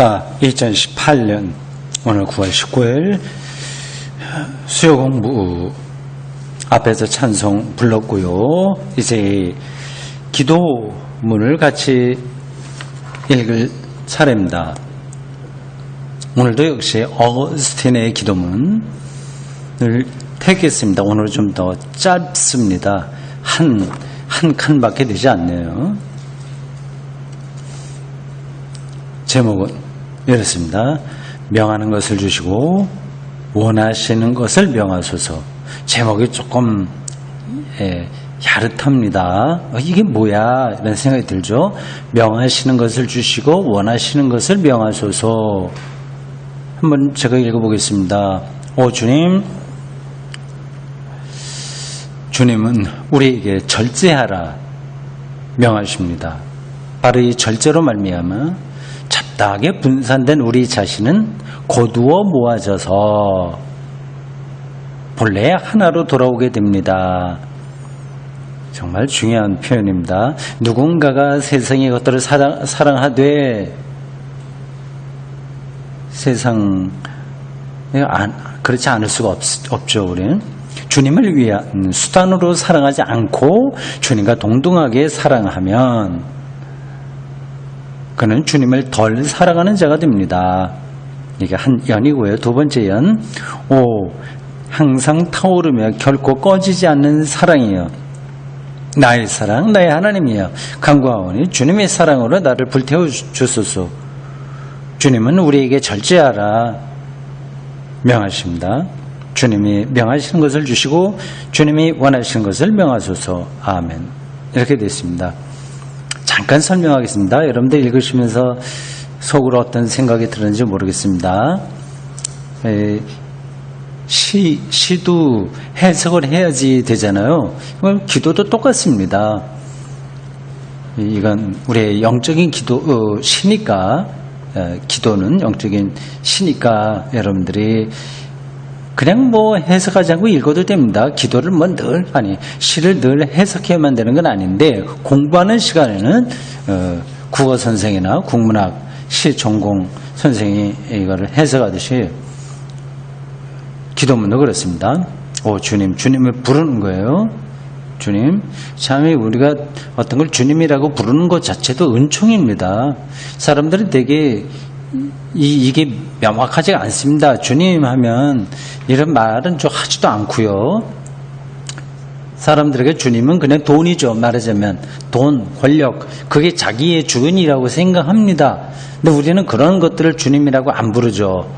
자, 2018년 오늘 9월 19일 수요 공부 앞에서 찬송 불렀고요. 이제 기도문을 같이 읽을 차례입니다. 오늘도 역시 어거스틴의 기도문을 택했습니다. 오늘은 좀 더 짧습니다. 한 칸밖에 되지 않네요. 제목은 이렇습니다. 명하는 것을 주시고 원하시는 것을 명하소서. 제목이 조금 야릇합니다. 이게 뭐야? 이런 생각이 들죠. 명하시는 것을 주시고 원하시는 것을 명하소서. 한번 제가 읽어보겠습니다. 주님은 우리에게 절제하라 명하십니다. 바로 이 절제로 말미암아 잡다하게 분산된 우리 자신은 거두어 모아져서 본래 하나로 돌아오게 됩니다. 정말 중요한 표현입니다. 누군가가 세상의 것들을 사랑하되 세상 그렇지 않을 수가 없죠. 우리는 주님을 위한 수단으로 사랑하지 않고 주님과 동등하게 사랑하면 그는 주님을 덜 사랑하는 자가 됩니다. 이게 한 연이고요. 두 번째 연, 항상 타오르며 결코 꺼지지 않는 사랑이요. 나의 사랑, 나의 하나님이여. 간구하오니 주님의 사랑으로 나를 불태워 주소서. 주님은 우리에게 절제하라 명하십니다. 주님이 명하시는 것을 주시고 주님이 원하시는 것을 명하소서. 아멘. 이렇게 됐습니다. 잠깐 설명하겠습니다. 여러분들 읽으시면서 속으로 어떤 생각이 들었는지 모르겠습니다. 시도 해석을 해야지 되잖아요. 기도도 똑같습니다. 이건 우리의 영적인 시니까, 기도는 영적인 시니까 여러분들이 그냥 해석하지 않고 읽어도 됩니다. 기도를 시를 늘 해석해야만 되는 건 아닌데, 공부하는 시간에는 국어 선생이나 국문학 시 전공 선생이 이거를 해석하듯이 기도문도 그렇습니다. 주님을 부르는 거예요. 주님. 참, 우리가 어떤 걸 주님이라고 부르는 것 자체도 은총입니다. 사람들은 되게 이게 명확하지가 않습니다. 주님 하면 이런 말은 좀 하지도 않고요. 사람들에게 주님은 그냥 돈이죠. 말하자면 돈, 권력, 그게 자기의 주인이라고 생각합니다. 근데 우리는 그런 것들을 주님이라고 안 부르죠.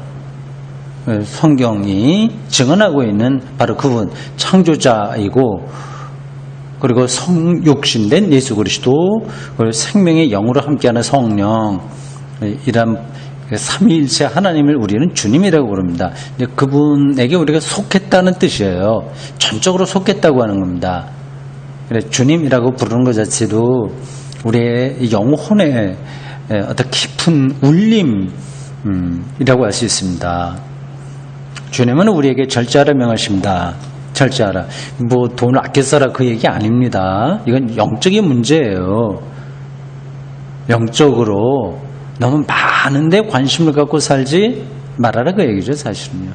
성경이 증언하고 있는 바로 그분, 창조자이고 그리고 성육신된 예수 그리스도, 그리고 생명의 영으로 함께하는 성령, 이런 삼위일체 하나님을 우리는 주님이라고 부릅니다. 그분에게 우리가 속했다는 뜻이에요. 전적으로 속했다고 하는 겁니다. 주님이라고 부르는 것 자체도 우리의 영혼의 어떤 깊은 울림이라고 할 수 있습니다. 주님은 우리에게 절제하라 명하십니다. 절제하라. 돈을 아껴 써라 그 얘기 아닙니다. 이건 영적인 문제예요. 영적으로 너무 많은데 관심을 갖고 살지 말아라 그 얘기죠. 사실은요.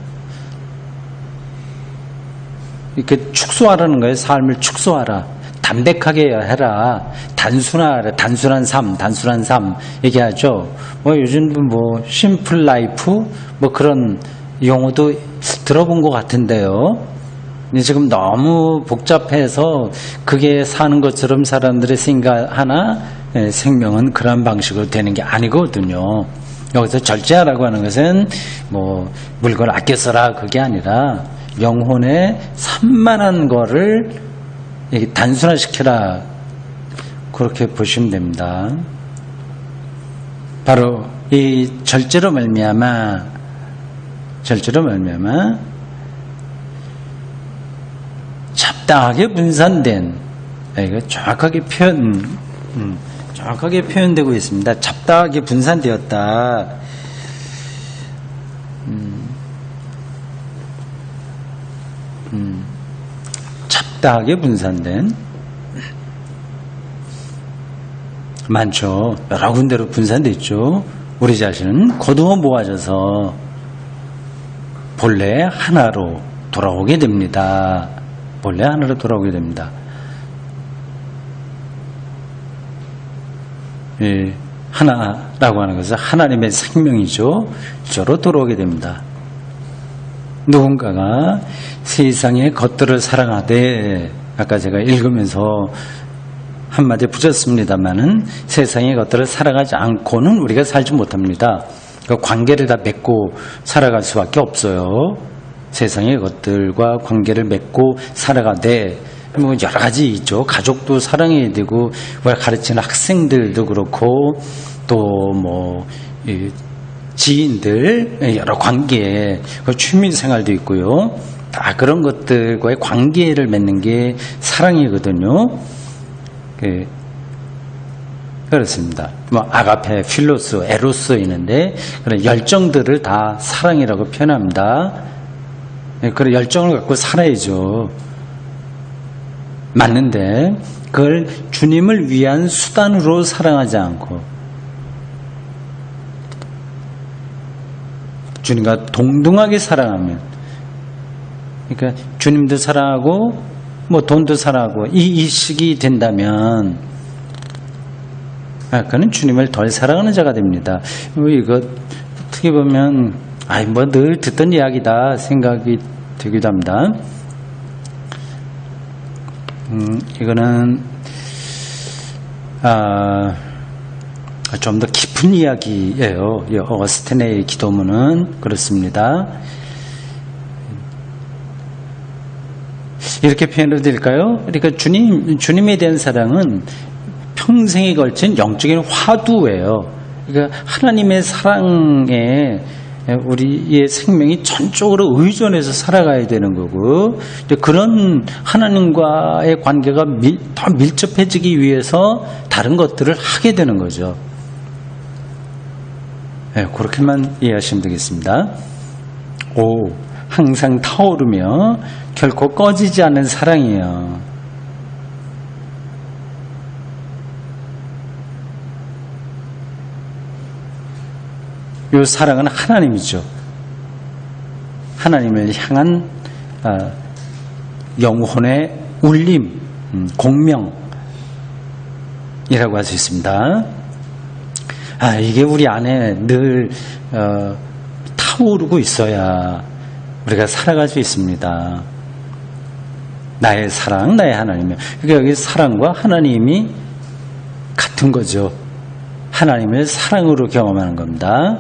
이렇게 축소하라는 거예요. 삶을 축소하라. 담백하게 해라. 단순한 삶 얘기하죠. 요즘 심플 라이프 그런 용어도 들어본 것 같은데요. 지금 너무 복잡해서 그게 사는 것처럼 사람들이 생각하나 생명은 그런 방식으로 되는 게 아니거든요. 여기서 절제하라고 하는 것은 물건을 아껴 써라 그게 아니라 영혼의 산만한 거를 단순화시켜라 그렇게 보시면 됩니다. 바로 이 절제로 말미암아 잡다하게 분산된, 이거 정확하게 표현되고 있습니다. 잡다하게 분산되었다. 잡다하게 분산된 많죠. 여러 군데로 분산되어 있죠. 우리 자신은 거두어 모아져서 본래 하나로 돌아오게 됩니다. 본래 하나로 돌아오게 됩니다. 예, 하나라고 하는 것은 하나님의 생명이죠. 저로 돌아오게 됩니다. 누군가가 세상의 것들을 사랑하되, 아까 제가 읽으면서 한마디 붙였습니다만은 세상의 것들을 사랑하지 않고는 우리가 살지 못합니다. 그 관계를 다 맺고 살아갈 수밖에 없어요. 세상의 것들과 관계를 맺고 살아가되 뭐 여러 가지 있죠. 가족도 사랑해야 되고, 우리가 가르치는 학생들도 그렇고, 또 뭐 지인들 여러 관계, 취미 생활도 있고요. 다 그런 것들과의 관계를 맺는 게 사랑이거든요. 그렇습니다. 뭐 아가페, 필로스, 에로스 있는데 그런 열정들을 다 사랑이라고 표현합니다. 그런 열정을 갖고 살아야죠. 맞는데 그걸 주님을 위한 수단으로 사랑하지 않고 주님과 동등하게 사랑하면, 그러니까 주님도 사랑하고 뭐 돈도 사랑하고 이 식이 된다면 그는 주님을 덜 사랑하는 자가 됩니다. 이거 어떻게 보면 뭐 늘 듣던 이야기다 생각이 되기도 합니다. 이거는 좀 더 깊은 이야기예요. 어거스틴의 기도문은 그렇습니다. 이렇게 표현해도 될까요? 그러니까 주님에 대한 사랑은 평생에 걸친 영적인 화두예요. 그러니까 하나님의 사랑에 우리의 생명이 전적으로 의존해서 살아가야 되는 거고, 그런 하나님과의 관계가 더 밀접해지기 위해서 다른 것들을 하게 되는 거죠. 그렇게만 이해하시면 되겠습니다. 항상 타오르며 결코 꺼지지 않는 사랑이에요. 이 사랑은 하나님이죠. 하나님을 향한 영혼의 울림, 공명이라고 할 수 있습니다. 이게 우리 안에 늘 타오르고 있어야 우리가 살아갈 수 있습니다. 나의 사랑, 나의 하나님이요. 그러니까 여기 사랑과 하나님이 같은 거죠. 하나님을 사랑으로 경험하는 겁니다.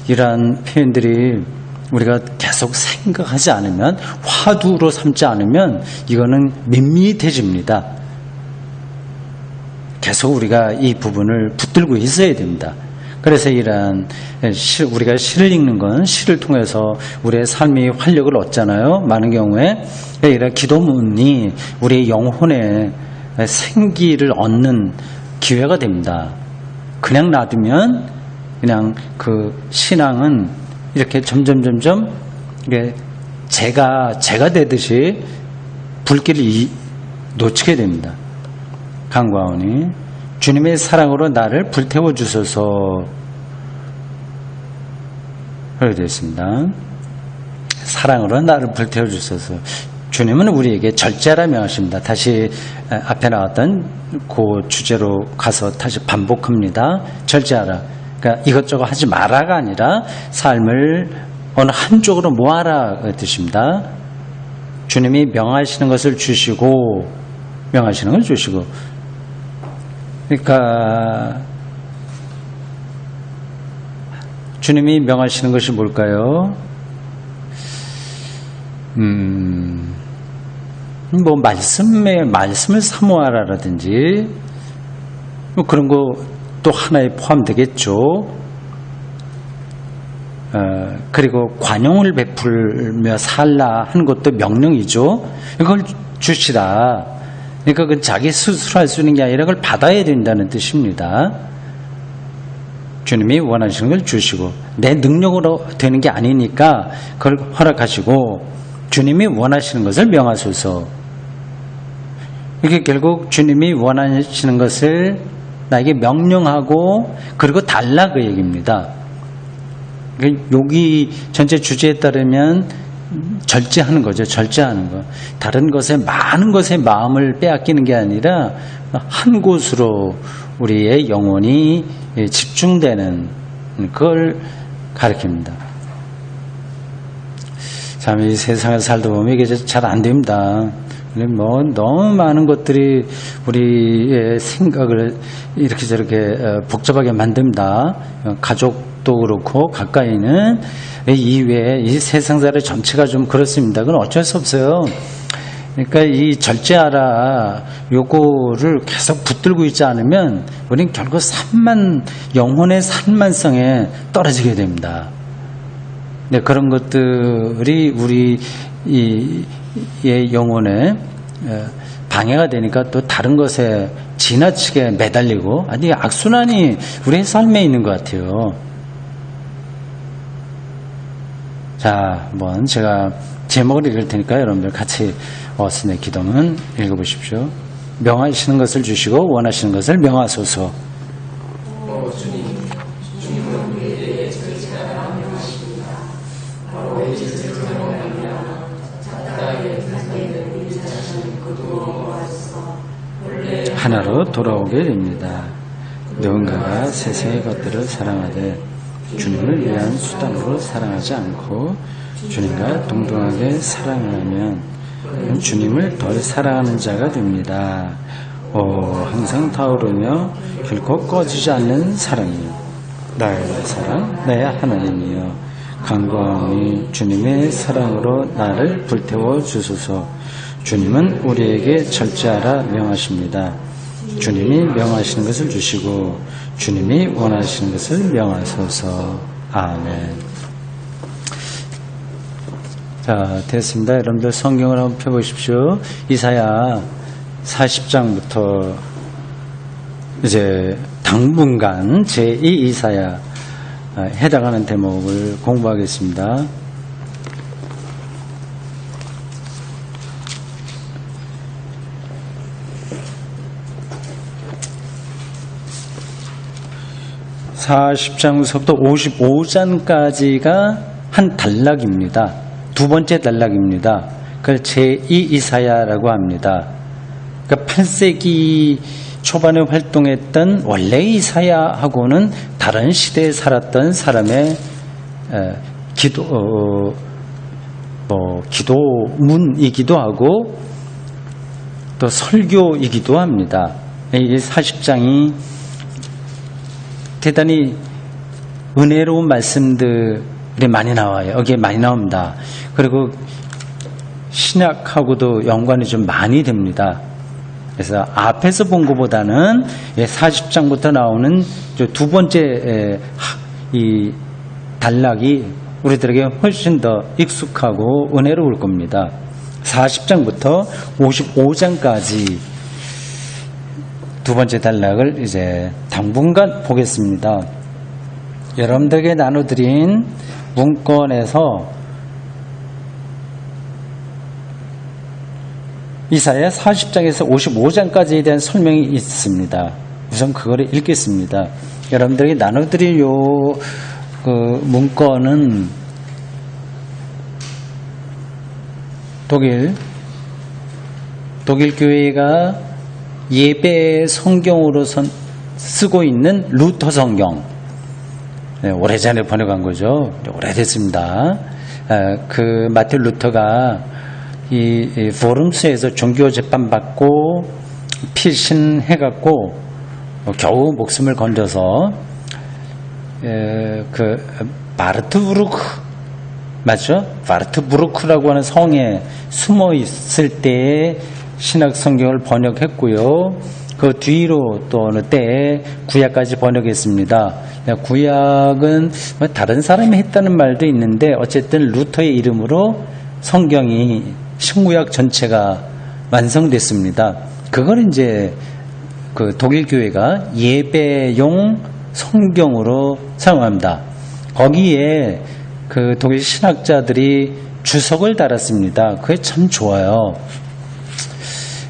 이러한 표현들이 우리가 계속 생각하지 않으면, 화두로 삼지 않으면 이거는 밋밋해집니다. 계속 우리가 이 부분을 붙들고 있어야 됩니다. 그래서 이러한 우리가 시를 읽는 건 시를 통해서 우리의 삶의 활력을 얻잖아요. 많은 경우에 이런 기도문이 우리의 영혼에 생기를 얻는 기회가 됩니다. 그냥 놔두면 그냥 그 신앙은 이렇게 점점 이게 재가 되듯이 불길을 놓치게 됩니다. 강과원이 주님의 사랑으로 나를 불태워 주소서, 그렇게 되어 있습니다. 사랑으로 나를 불태워 주소서. 주님은 우리에게 절제하라 명하십니다. 다시 앞에 나왔던 그 주제로 가서 다시 반복합니다. 절제하라. 그러니까 이것저것 하지 마라가 아니라 삶을 어느 한쪽으로 모아라 그 뜻입니다. 주님이 명하시는 것을 주시고, 그러니까 주님이 명하시는 것이 뭘까요? 뭐 말씀을 사모하라라든지 뭐 그런 거 또 하나에 포함되겠죠. 그리고 관용을 베풀며 살라 하는 것도 명령이죠. 이걸 주시라. 그러니까 그 자기 스스로 할 수 있는 게 아니라 그걸 받아야 된다는 뜻입니다. 주님이 원하시는 걸 주시고, 내 능력으로 되는 게 아니니까 그걸 허락하시고, 주님이 원하시는 것을 명하소서. 이게 결국 주님이 원하시는 것을 나에게 명령하고 그리고 달라 그 얘기입니다. 여기 전체 주제에 따르면 절제하는 거죠. 절제하는 거. 다른 것에 많은 것에 마음을 빼앗기는 게 아니라 한 곳으로 우리의 영혼이 집중되는 그걸 가리킵니다. 참 이 세상에 살다 보면 이게 잘 안 됩니다. 뭐 너무 많은 것들이 우리의 생각을 이렇게 저렇게 복잡하게 만듭니다. 가족도 그렇고 가까이는 이외에 이 세상살이 전체가 좀 그렇습니다. 그건 어쩔 수 없어요. 그러니까 이 절제하라 요거를 계속 붙들고 있지 않으면 우리는 결국 영혼의 산만성에 떨어지게 됩니다. 네, 그런 것들이 우리의 영혼에 방해가 되니까 또 다른 것에 지나치게 매달리고 아니 악순환이 우리의 삶에 있는 것 같아요. 자, 한번 제가 제목을 읽을 테니까 여러분들 같이 어스네 기도문 읽어보십시오. 명하시는 것을 주시고 원하시는 것을 명하소서. 하나로 돌아오게 됩니다. 누군가가 세상의 것들을 사랑하되 주님을 위한 수단으로 사랑하지 않고 주님과 동등하게 사랑하면 주님을 덜 사랑하는 자가 됩니다. 항상 타오르며 결코 꺼지지 않는 사랑이요 나의 사랑 나의 하나님이요 강건히 주님의 사랑으로 나를 불태워 주소서. 주님은 우리에게 절제하라 명하십니다. 주님이 명하시는 것을 주시고 주님이 원하시는 것을 명하소서. 아멘. 자, 됐습니다. 여러분들 성경을 한번 펴보십시오. 이사야 40장부터 이제 당분간 제2 이사야 해당하는 대목을 공부하겠습니다. (40장부터) 55장까지가 한 단락입니다. 두 번째 단락입니다. 그걸 제2 이사야라고 합니다. 그러니까 8세기 초반에 활동했던 원래 이사야하고는 다른 시대에 살았던 사람의 기도문이기도 하고 또 설교이기도 합니다. 이 40장이 대단히 은혜로운 말씀들이 많이 나와요. 여기에 많이 나옵니다. 그리고 신약하고도 연관이 좀 많이 됩니다. 그래서 앞에서 본 것보다는 40장부터 나오는 두 번째 이 단락이 우리들에게 훨씬 더 익숙하고 은혜로울 겁니다. 40장부터 55장까지 두 번째 단락을 이제 당분간 보겠습니다. 여러분들에게 나눠드린 문건에서 이사야 40장에서 55장까지에 대한 설명이 있습니다. 우선 그거를 읽겠습니다. 여러분들에게 나눠드릴 문건은 독일 교회가 예배 성경으로 쓰고 있는 루터 성경. 네, 오래전에 번역한 거죠. 오래됐습니다. 그 마틴 루터가 이 포럼스에서 종교 재판 받고 피신해갖고 겨우 목숨을 건져서 그 바르트부르크 맞죠? 바르트부르크라고 하는 성에 숨어 있을 때에 신약 성경을 번역했고요. 그 뒤로 또 어느 때에 구약까지 번역했습니다. 구약은 다른 사람이 했다는 말도 있는데 어쨌든 루터의 이름으로 성경이 신구약 전체가 완성됐습니다. 그걸 이제 그 독일 교회가 예배용 성경으로 사용합니다. 거기에 그 독일 신학자들이 주석을 달았습니다. 그게 참 좋아요.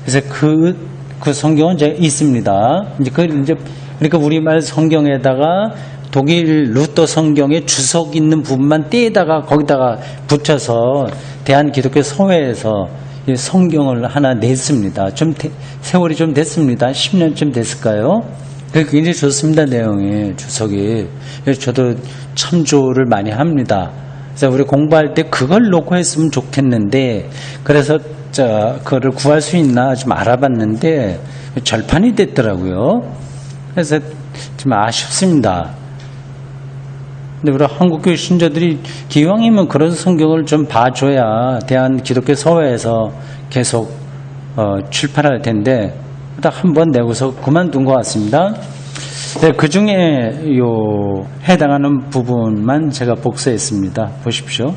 그래서 그 성경은 이제 있습니다. 이제 그러니까 우리말 성경에다가 독일 루터 성경에 주석 있는 부분만 떼다가 거기다가 붙여서 대한기독교 서회에서 성경을 하나 냈습니다. 세월이 좀 됐습니다. 10년쯤 됐을까요? 굉장히 좋습니다. 내용이, 주석이. 저도 참조를 많이 합니다. 그래서 우리 공부할 때 그걸 놓고 했으면 좋겠는데, 그래서 그거를 구할 수 있나 좀 알아봤는데 절판이 됐더라고요. 그래서 좀 아쉽습니다. 근데 우리 한국교회 신자들이 기왕이면 그런 성경을 좀 봐줘야 대한기독교 서회에서 계속 출판할 텐데 딱 한 번 내고서 그만둔 것 같습니다. 네, 그 중에 해당하는 부분만 제가 복사했습니다. 보십시오.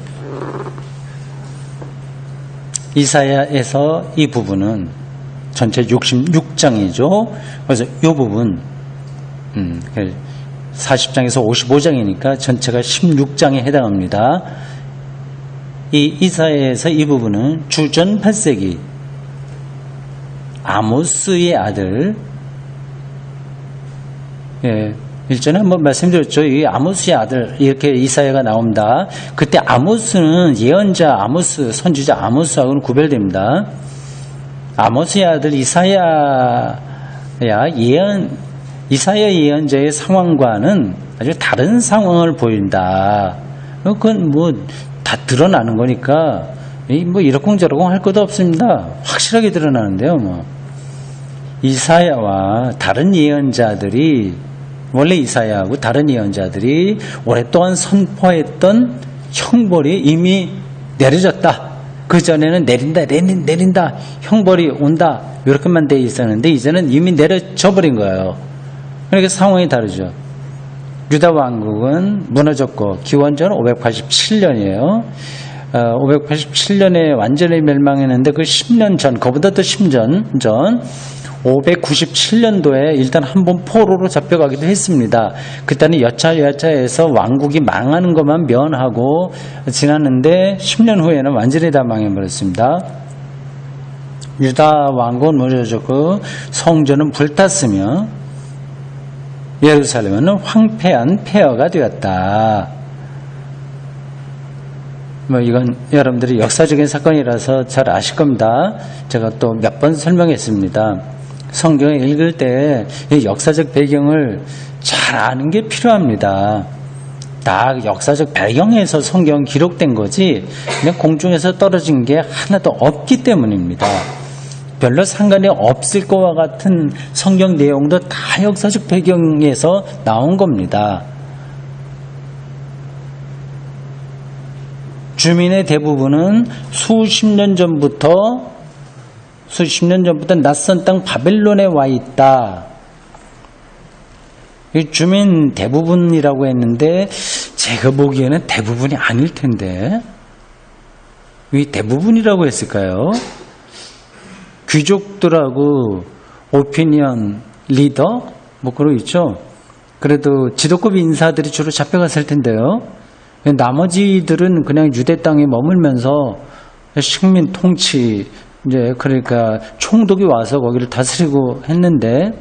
이사야에서 이 부분은 전체 66장이죠. 그래서 이 부분 40장에서 55장이니까 전체가 16장에 해당합니다. 이 이사야에서 이 부분은 주전 8세기 아모스의 아들, 일전에 한번 말씀드렸죠. 이 아모스의 아들, 이렇게 이사야가 나옵니다. 그때 아모스는 예언자 아모스, 선지자 아모스하고는 구별됩니다. 아모스의 아들 이사야 예언자의 상황과는 아주 다른 상황을 보인다. 그건 다 드러나는 거니까 이러쿵저러쿵 할 것도 없습니다. 확실하게 드러나는데요. 이사야와 다른 예언자들이, 원래 이사야하고 다른 예언자들이 오랫동안 선포했던 형벌이 이미 내려졌다. 그전에는 내린다, 형벌이 온다, 이렇게만 돼 있었는데 이제는 이미 내려져 버린 거예요. 그러니까 상황이 다르죠. 유다 왕국은 무너졌고 기원전 587년이에요. 587년에 완전히 멸망했는데 그 10년 전, 그보다 또 10년 전 597년도에 일단 한번 포로로 잡혀가기도 했습니다. 그때는 여차여차해서 왕국이 망하는 것만 면하고 지났는데 10년 후에는 완전히 다 망해버렸습니다. 유다 왕국은 무너졌고 성전은 불탔으며 예루살렘은 황폐한 폐허가 되었다. 이건 여러분들이 역사적인 사건이라서 잘 아실 겁니다. 제가 또 몇 번 설명했습니다. 성경을 읽을 때 역사적 배경을 잘 아는 게 필요합니다. 다 역사적 배경에서 성경 기록된 거지 그냥 공중에서 떨어진 게 하나도 없기 때문입니다. 별로 상관이 없을 것과 같은 성경 내용도 다 역사적 배경에서 나온 겁니다. 주민의 대부분은 수십 년 전부터 낯선 땅 바벨론에 와 있다. 주민 대부분이라고 했는데 제가 보기에는 대부분이 아닐 텐데 왜 대부분이라고 했을까요? 귀족들하고 오피니언 리더 그러고 있죠. 그래도 지도급 인사들이 주로 잡혀갔을 텐데요. 나머지들은 그냥 유대 땅에 머물면서 식민 통치, 그러니까 총독이 와서 거기를 다스리고 했는데,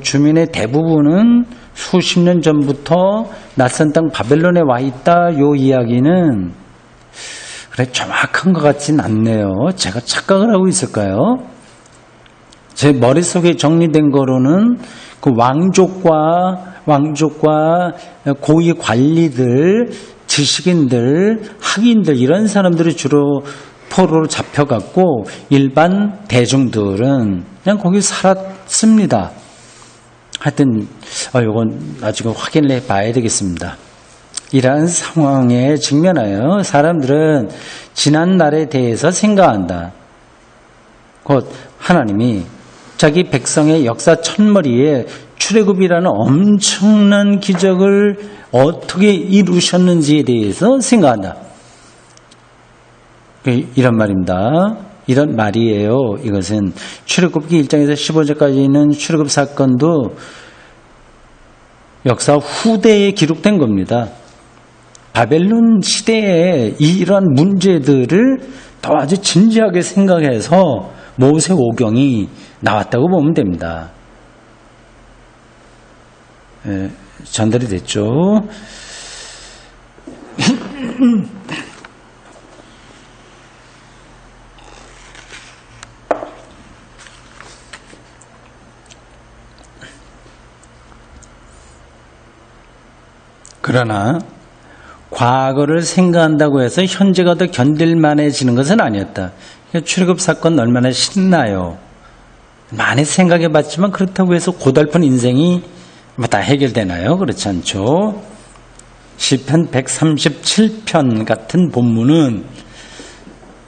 주민의 대부분은 수십 년 전부터 낯선 땅 바벨론에 와 있다. 요 이야기는 그래 정확한 것 같진 않네요. 제가 착각을 하고 있을까요? 제 머릿속에 정리된 거로는 그 왕족과 고위 관리들, 지식인들, 학인들 이런 사람들이 주로 포로로 잡혀갔고 일반 대중들은 그냥 거기 살았습니다. 하여튼 이건 나중에 확인을 해봐야 되겠습니다. 이러한 상황에 직면하여 사람들은 지난 날에 대해서 생각한다. 곧 하나님이 자기 백성의 역사 첫머리에 출애굽이라는 엄청난 기적을 어떻게 이루셨는지에 대해서 생각한다. 이런 말입니다. 이런 말이에요. 이것은 출애굽기 1장에서 15절까지 있는 출애굽 사건도 역사 후대에 기록된 겁니다. 바벨론 시대에 이러한 문제들을 더 아주 진지하게 생각해서 모세오경이 나왔다고 보면 됩니다. 전달이 됐죠. 그러나 과거를 생각한다고 해서 현재가 더 견딜만해지는 것은 아니었다. 출애굽 사건 얼마나 신나요. 많이 생각해 봤지만 그렇다고 해서 고달픈 인생이 다 해결되나요? 그렇지 않죠. 시편 137편 같은 본문은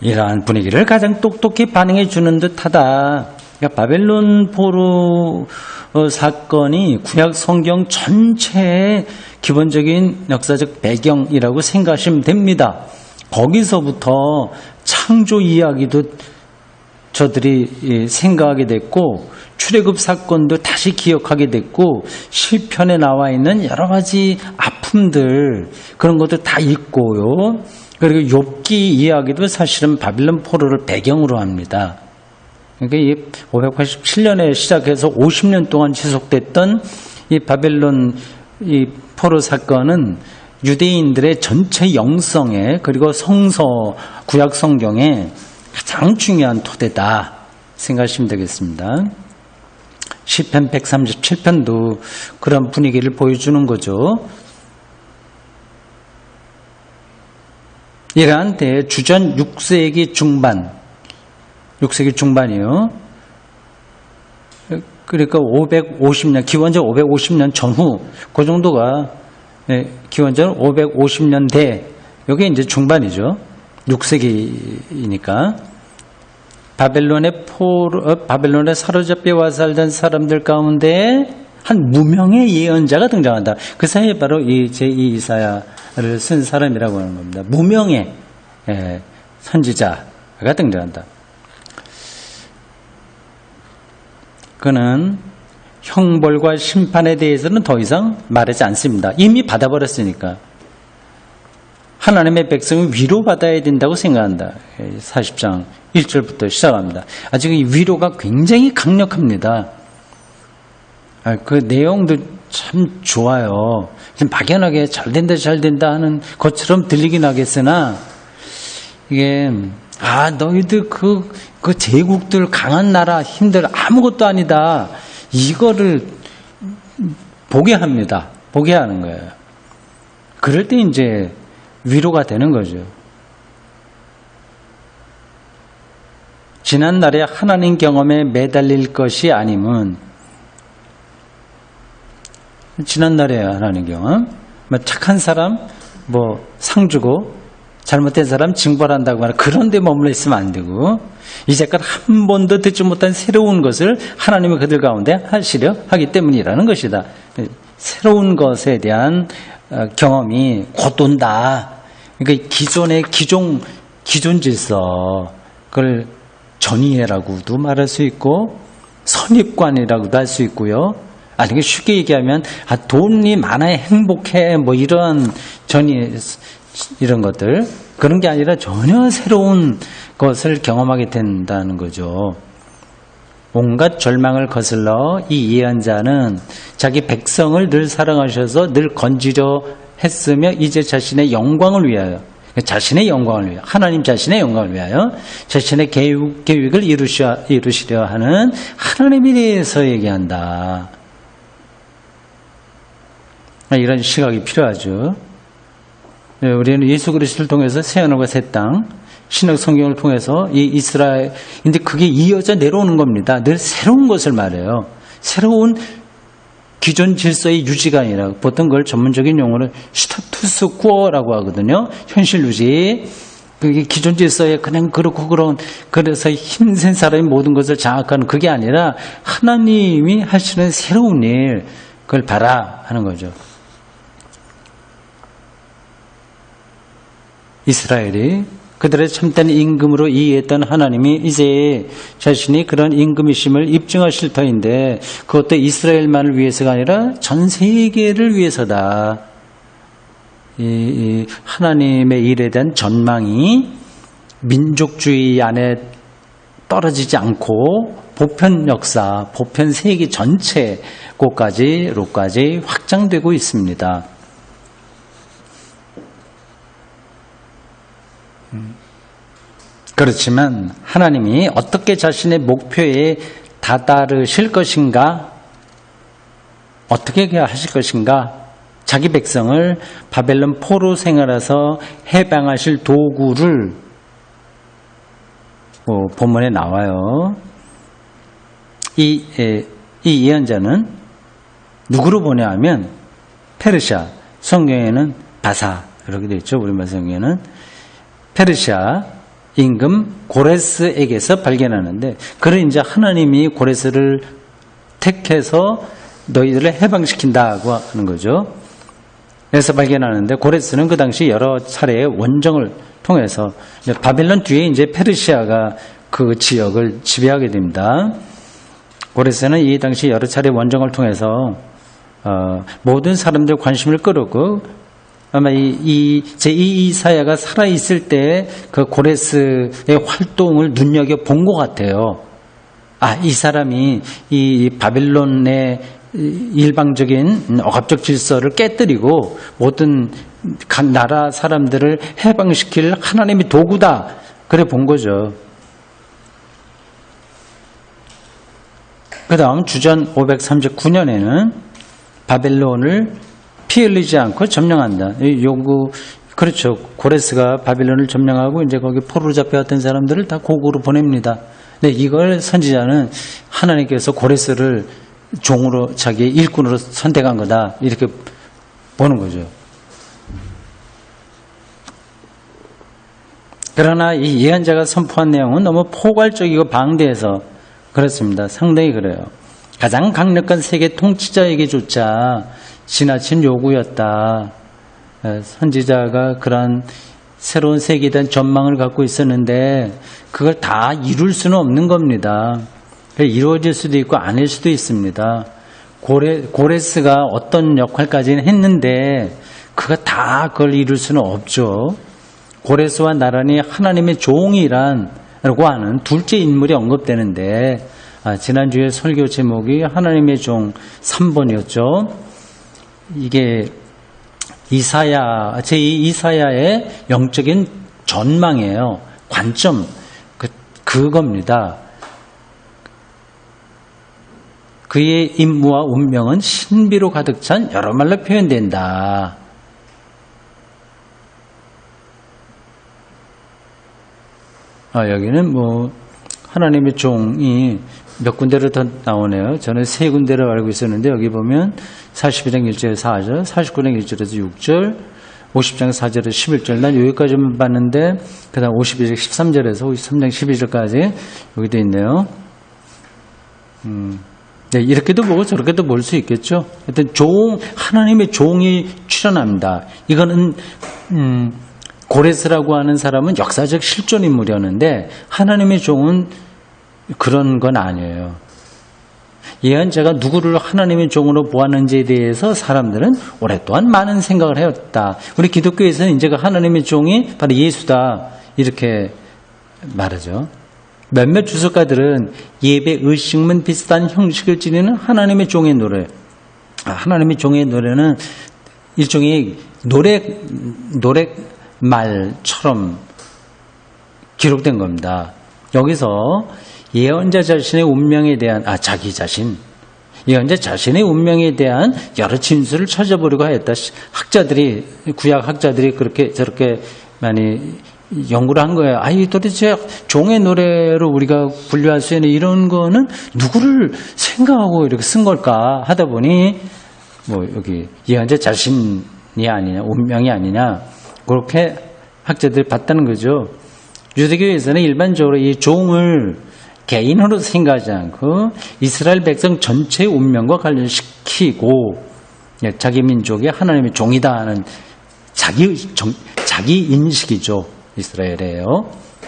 이러한 분위기를 가장 똑똑히 반영해 주는 듯하다. 그러니까 바벨론 포로 사건이 구약 성경 전체의 기본적인 역사적 배경이라고 생각하시면 됩니다. 거기서부터 창조 이야기도 저들이 생각하게 됐고 출애굽 사건도 다시 기억하게 됐고 시편에 나와 있는 여러 가지 아픔들 그런 것도 다 있고요. 그리고 욥기 이야기도 사실은 바빌론 포로를 배경으로 합니다. 그러니까 이 587년에 시작해서 50년 동안 지속됐던 이 바벨론 이 포로 사건은 유대인들의 전체 영성에 그리고 성서 구약 성경에 가장 중요한 토대다 생각하시면 되겠습니다. 시편 137편도 그런 분위기를 보여주는 거죠. 이러한 때 주전 6세기 중반이요. 그러니까 550년, 기원전 550년 전후, 그 정도가, 기원전 550년대, 이게 이제 중반이죠. 6세기이니까. 바벨론에 사로잡혀 살던 사람들 가운데 한 무명의 예언자가 등장한다. 그 사이에 바로 이 제2 이사야를 쓴 사람이라고 하는 겁니다. 무명의 선지자가 등장한다. 그는 형벌과 심판에 대해서는 더 이상 말하지 않습니다. 이미 받아버렸으니까. 하나님의 백성은 위로받아야 된다고 생각한다. 40장 1절부터 시작합니다. 아직 이 위로가 굉장히 강력합니다. 그 내용도 참 좋아요. 막연하게 잘 된다 하는 것처럼 들리긴 하겠으나 이게 너희들 그 제국들 강한 나라 힘들 아무것도 아니다. 이거를 보게 합니다. 보게 하는 거예요. 그럴 때 이제 위로가 되는 거죠. 지난날에 하나님 경험에 매달릴 것이 아님은 지난날에 하나님 경험 착한 사람 상 주고 잘못된 사람 징벌한다고 하는 그런 데 머물러 있으면 안 되고 이제까지 한 번도 듣지 못한 새로운 것을 하나님이 그들 가운데 하시려 하기 때문이라는 것이다. 새로운 것에 대한 경험이 곧 온다. 그러니까 기존의 기존 질서 그걸 전이해라고도 말할 수 있고 선입관이라고도 할 수 있고요. 아니 쉽게 얘기하면 돈이 많아야 행복해 이런 이런 것들 그런 게 아니라 전혀 새로운 것을 경험하게 된다는 거죠. 온갖 절망을 거슬러 이 예언자는 자기 백성을 늘 사랑하셔서 늘 건지려 했으며 이제 자신의 영광을 위하여 하나님 자신의 영광을 위하여 자신의 계획을 이루시려 하는 하나님에 대해서 얘기한다. 이런 시각이 필요하죠. 우리는 예수 그리스도를 통해서 새하늘과 새 땅, 신약 성경을 통해서 이 이스라엘, 근데 그게 이어져 내려오는 겁니다. 늘 새로운 것을 말해요. 새로운 기존 질서의 유지가 아니라 보통 그걸 전문적인 용어로 스타투스 쿠어라고 하거든요. 현실 유지. 그게 기존 질서에 그냥 그래서 힘센 사람이 모든 것을 장악하는 그게 아니라 하나님이 하시는 새로운 일, 그걸 봐라 하는 거죠. 이스라엘이 그들의 참된 임금으로 이해했던 하나님이 이제 자신이 그런 임금이심을 입증하실 터인데 그것도 이스라엘만을 위해서가 아니라 전 세계를 위해서다. 이 하나님의 일에 대한 전망이 민족주의 안에 떨어지지 않고 보편 역사, 보편 세계 전체 곳까지 확장되고 있습니다. 그렇지만 하나님이 어떻게 자신의 목표에 다다르실 것인가? 어떻게 하실 것인가? 자기 백성을 바벨론 포로 생활에서 해방하실 도구를 본문에 나와요. 이 예언자는 누구로 보내하면 페르시아, 성경에는 바사 이렇게 되어 있죠. 우리말 성경에는 페르시아 임금 고레스에게서 발견하는데, 그를 이제 하나님이 고레스를 택해서 너희들을 해방시킨다고 하는 거죠. 그래서 발견하는데, 고레스는 그 당시 여러 차례의 원정을 통해서 바벨론 뒤에 이제 페르시아가 그 지역을 지배하게 됩니다. 고레스는 이 당시 여러 차례 원정을 통해서 모든 사람들 관심을 끌었고, 아마 제2 이사야가 살아있을 때 그 고레스의 활동을 눈여겨본 것 같아요. 이 사람이 이 바벨론의 일방적인 억압적 질서를 깨뜨리고 모든 각 나라 사람들을 해방시킬 하나님의 도구다. 그래 본 거죠. 그 다음 주전 539년에는 바벨론을 피 흘리지 않고 점령한다. 그렇죠. 고레스가 바빌론을 점령하고 이제 거기 포로로 잡혀왔던 사람들을 다 고국으로 보냅니다. 근데 이걸 선지자는 하나님께서 고레스를 종으로 자기의 일꾼으로 선택한 거다. 이렇게 보는 거죠. 그러나 이 예언자가 선포한 내용은 너무 포괄적이고 방대해서 그렇습니다. 상당히 그래요. 가장 강력한 세계 통치자에게조차 지나친 요구였다. 선지자가 그런 새로운 세계에 대한 전망을 갖고 있었는데 그걸 다 이룰 수는 없는 겁니다. 이루어질 수도 있고 아닐 수도 있습니다. 고레스가 어떤 역할까지는 했는데 그걸 이룰 수는 없죠. 고레스와 나란히 하나님의 종이라고 하는 둘째 인물이 언급되는데 지난주에 설교 제목이 하나님의 종 3번이었죠. 이게 제2 이사야의 영적인 전망이에요. 관점, 그겁니다. 그의 임무와 운명은 신비로 가득 찬 여러 말로 표현된다. 여기는 하나님의 종이 몇 군데로 더 나오네요. 저는 3군데로 알고 있었는데 여기 보면 42장 1절에서 4절, 49장 1절에서 6절, 50장 4절에서 11절. 난 여기까지만 봤는데 그 다음 52장 13절에서 53장 12절까지 여기도 있네요. 네, 이렇게도 보고 저렇게도 볼 수 있겠죠. 하여튼 하나님의 종이 출현합니다. 이거는 고레스라고 하는 사람은 역사적 실존 인물이었는데 하나님의 종은 그런 건 아니에요. 예언자가 누구를 하나님의 종으로 보았는지에 대해서 사람들은 오랫동안 많은 생각을 해왔다. 우리 기독교에서는 이제 그 하나님의 종이 바로 예수다 이렇게 말하죠. 몇몇 주석가들은 예배 의식문 비슷한 형식을 지니는 하나님의 종의 노래. 하나님의 종의 노래는 일종의 노랫말처럼 기록된 겁니다. 여기서 예언자 자신의 운명에 대한 예언자 자신의 운명에 대한 여러 진술을 찾아보려고 하였다. 구약 학자들이 그렇게 저렇게 많이 연구를 한 거예요. 도대체 종의 노래로 우리가 분류할 수 있는 이런 거는 누구를 생각하고 이렇게 쓴 걸까 하다 보니 여기 예언자 자신이 아니냐, 운명이 아니냐 그렇게 학자들이 봤다는 거죠. 유대교에서는 일반적으로 이 종을 개인으로 생각하지 않고 이스라엘 백성 전체의 운명과 관련시키고 자기 민족이 하나님의 종이다 하는 자기 인식이죠. 이스라엘이에요.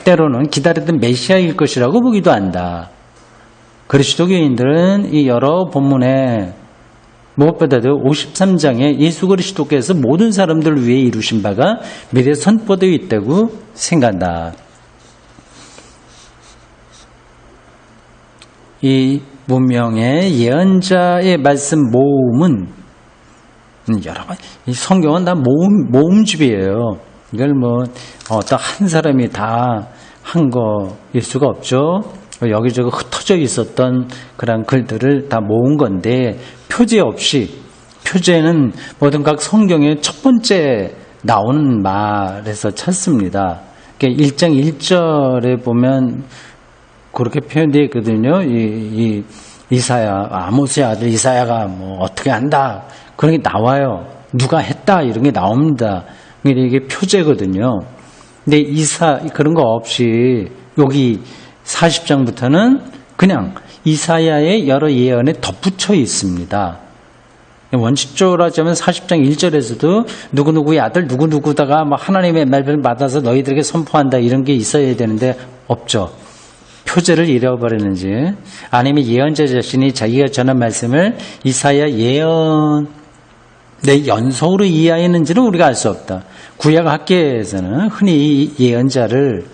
때로는 기다리던 메시아일 것이라고 보기도 한다. 그리스도교인들은 이 여러 본문에 무엇보다도 53장에 예수 그리스도께서 모든 사람들을 위해 이루신 바가 미래에 선포되어 있다고 생각한다. 이 문명의 예언자의 말씀 모음은 여러 가지, 이 성경은 다 모음집이에요. 이걸 뭐 어떤 한 사람이 다 한 거일 수가 없죠. 여기저기 흩어져 있었던 그런 글들을 다 모은 건데, 표제 없이, 표제는 모든 각 성경의 첫 번째 나오는 말에서 찾습니다. 1장 1절에 보면 그렇게 표현되어 있거든요. 이사야, 아모스의 아들 이사야가 뭐 어떻게 한다, 그런 게 나와요. 누가 했다, 이런 게 나옵니다. 이게 표제거든요. 근데 그런 거 없이 여기 40장부터는 그냥 이사야의 여러 예언에 덧붙여 있습니다. 원칙적으로 하자면 40장 1절에서도 누구누구의 아들 누구누구다가 뭐 하나님의 말씀을 받아서 너희들에게 선포한다, 이런 게 있어야 되는데 없죠. 표제를 잃어버리는지, 아니면 예언자 자신이 자기가 전한 말씀을 이사야 예언의 연속으로 이해했는지는 우리가 알 수 없다. 구약 학계에서는 흔히 이 예언자를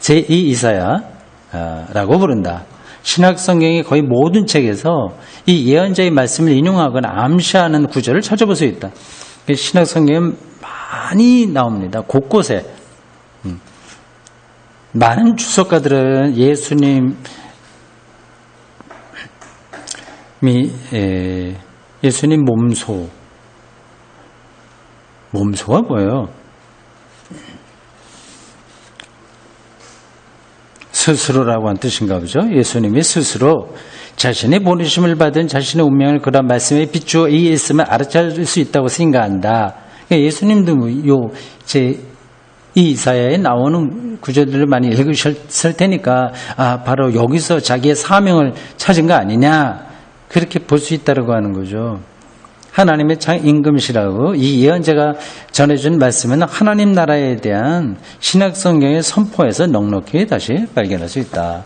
제2 이사야라고 부른다. 신약 성경의 거의 모든 책에서 이 예언자의 말씀을 인용하거나 암시하는 구절을 찾아볼 수 있다. 신약 성경에 많이 나옵니다. 곳곳에. 많은 주석가들은 예수님 몸소가 뭐예요? 스스로라고 한 뜻인가 보죠. 예수님이 스스로 자신의 보내심을 받은 자신의 운명을 그런 말씀에 비추어 이해했으면 알아차릴 수 있다고 생각한다. 예수님도 이 이사야에 나오는 구절들을 많이 읽으셨을 테니까, 바로 여기서 자기의 사명을 찾은 거 아니냐, 그렇게 볼 수 있다고 하는 거죠. 하나님의 임금시라고 이 예언자가 전해준 말씀은 하나님 나라에 대한 신약 성경의 선포에서 넉넉히 다시 발견할 수 있다.